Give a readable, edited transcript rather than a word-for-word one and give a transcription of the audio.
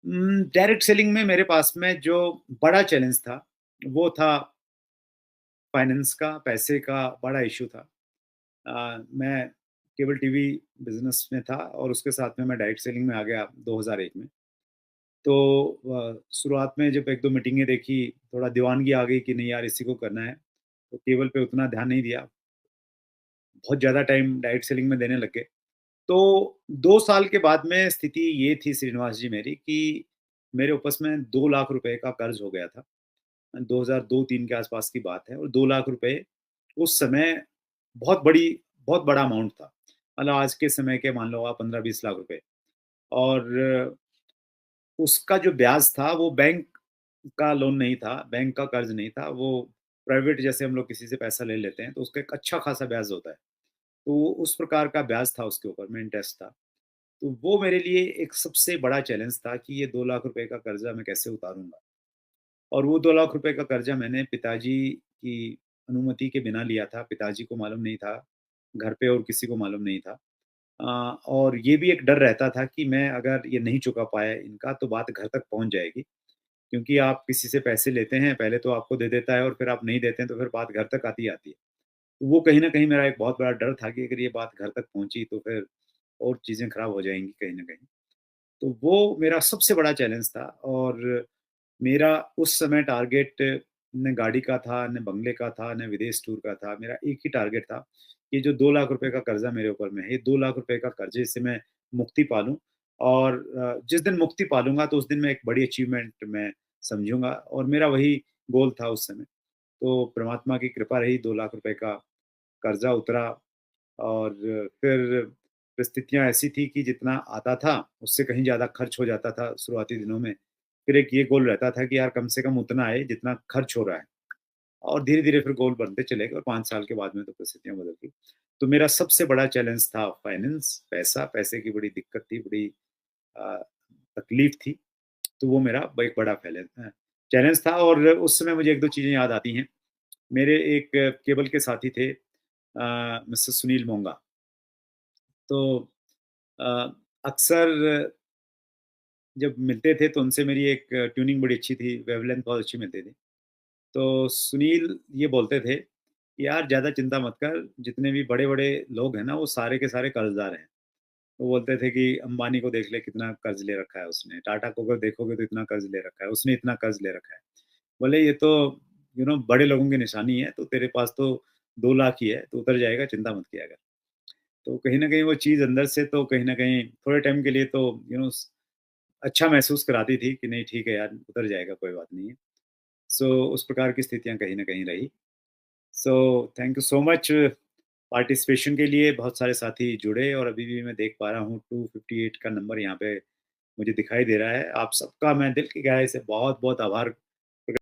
Direct selling में मेरे पास में जो बड़ा चैलेंज था, वो था फाइनेंस का, पैसे का बड़ा इश्यू था। मैं केबल टीवी बिज़नेस में था और उसके साथ में मैं डायरेक्ट सेलिंग में आ गया 2001 में। तो शुरुआत में जब 1-2 मीटिंगें देखी, थोड़ा दीवानगी आ गई कि नहीं यार इसी को करना है, तो केबल पे उतना ध्यान नहीं दिया। बहुत ज़्यादा टाइम डायरेक्ट सेलिंग में देने लग गए। तो 2 साल के बाद में स्थिति ये थी श्रीनिवास जी मेरी कि मेरे ऊपर में 2 लाख रुपए का कर्ज़ हो गया था। 2002-3 के आस-पास की बात है और 2 लाख रुपए उस समय बहुत बड़ी बहुत बड़ा अमाउंट था। मतलब आज के समय के मान लो आप 15-20 लाख रुपए और उसका जो ब्याज था वो बैंक का लोन नहीं था, बैंक का कर्ज़ नहीं था, वो प्राइवेट जैसे हम लोग किसी से पैसा ले लेते हैं तो उसका एक अच्छा खासा ब्याज होता है। तो उस प्रकार का ब्याज था उसके ऊपर में, इंटरेस्ट था। तो वो मेरे लिए एक सबसे बड़ा चैलेंज था कि ये 2 लाख रुपए का कर्ज़ा मैं कैसे उतारूँगा? और वो 2 लाख रुपए का कर्ज़ा मैंने पिताजी की अनुमति के बिना लिया था, पिताजी को मालूम नहीं था, घर पे और किसी को मालूम नहीं था। और ये भी एक डर रहता था कि मैं अगर ये नहीं चुका पाया इनका तो बात घर तक पहुँच जाएगी, क्योंकि आप किसी से पैसे लेते हैं, पहले तो आपको दे देता है और फिर आप नहीं देते हैं, तो फिर बात घर तक आती है। तो वो कहीं न कहीं मेरा एक बहुत बड़ा डर था कि अगर ये बात घर तक पहुँची तो फिर और चीज़ें खराब हो जाएँगी कहीं न कहीं। तो वो मेरा सबसे बड़ा चैलेंज था और मेरा उस समय टारगेट न गाड़ी का था, न बंगले का था, न विदेश टूर का था। मेरा एक ही टारगेट था, कि जो 2 लाख रुपए का कर्ज़ा मेरे ऊपर में है, ये 2 लाख रुपए का कर्ज़े से मैं मुक्ति पा लूँ और जिस दिन मुक्ति पा लूँगा तो उस दिन मैं एक बड़ी अचीवमेंट मैं समझूँगा और मेरा वही गोल था उस समय। तो परमात्मा की कृपा रही, 2 लाख रुपए का कर्ज़ा उतरा और फिर परिस्थितियाँ ऐसी थी कि जितना आता था, उससे कहीं ज़्यादा खर्च हो जाता था शुरुआती दिनों में। फिर एक ये गोल रहता था कि यार कम से कम उतना आए जितना खर्च हो रहा है और धीरे-धीरे फिर गोल बनते चले गए और 5 साल के बाद में तो परिस्थितियाँ बदल गई। तो मेरा सबसे बड़ा चैलेंज था फाइनेंस, पैसा, पैसे की बड़ी दिक्कत थी, बड़ी अ, तकलीफ थी। तो वो मेरा एक बड़ा चैलेंज था और उस समय मुझे 1-2 चीज़ें याद आती हैं। मेरे एक केबल के साथी थे मिस्टर सुनील मोंगा। तो अ, अक्सर जब मिलते थे तो उनसे मेरी एक ट्यूनिंग बड़ी अच्छी थी, वेवलेंथ बहुत अच्छी मिलती थी। तो सुनील ये बोलते थे, कि "यार ज़्यादा चिंता मत कर, जितने भी बड़े-बड़े लोग हैं ना, वो सारे के सारे कर्ज़दार हैं।" वो बोलते थे कि अंबानी को देख ले कितना कर्ज़ ले रखा है उसने, टाटा को अगर देखोगे तो इतना कर्ज़ ले रखा है, उसने इतना कर्ज़ ले रखा है। बोले ये तो बड़े लोगों की निशानी है, तो तेरे पास तो 2 लाख ही है, तो उतर जाएगा, चिंता मत किया कर। तो कहीं न कहीं वो चीज़ अंदर से तो कहीं न कहीं थोड़े टाइम के लिए तो यू नो स अच्छा महसूस कराती थी कि नहीं ठीक है यार, उतर जाएगा, कोई बात नहीं है। सो उस प्रकार की स्थितियाँ कहीं न कहीं रही। So thank you so much participation के लिए बहुत सारे साथी जुड़े और अभी भी मैं देख पा रहा हूँ 258 का नंबर यहाँ पे मुझे दिखाई दे रहा है। आप सबका मैं दिल की गहराई से बहुत-बहुत आभार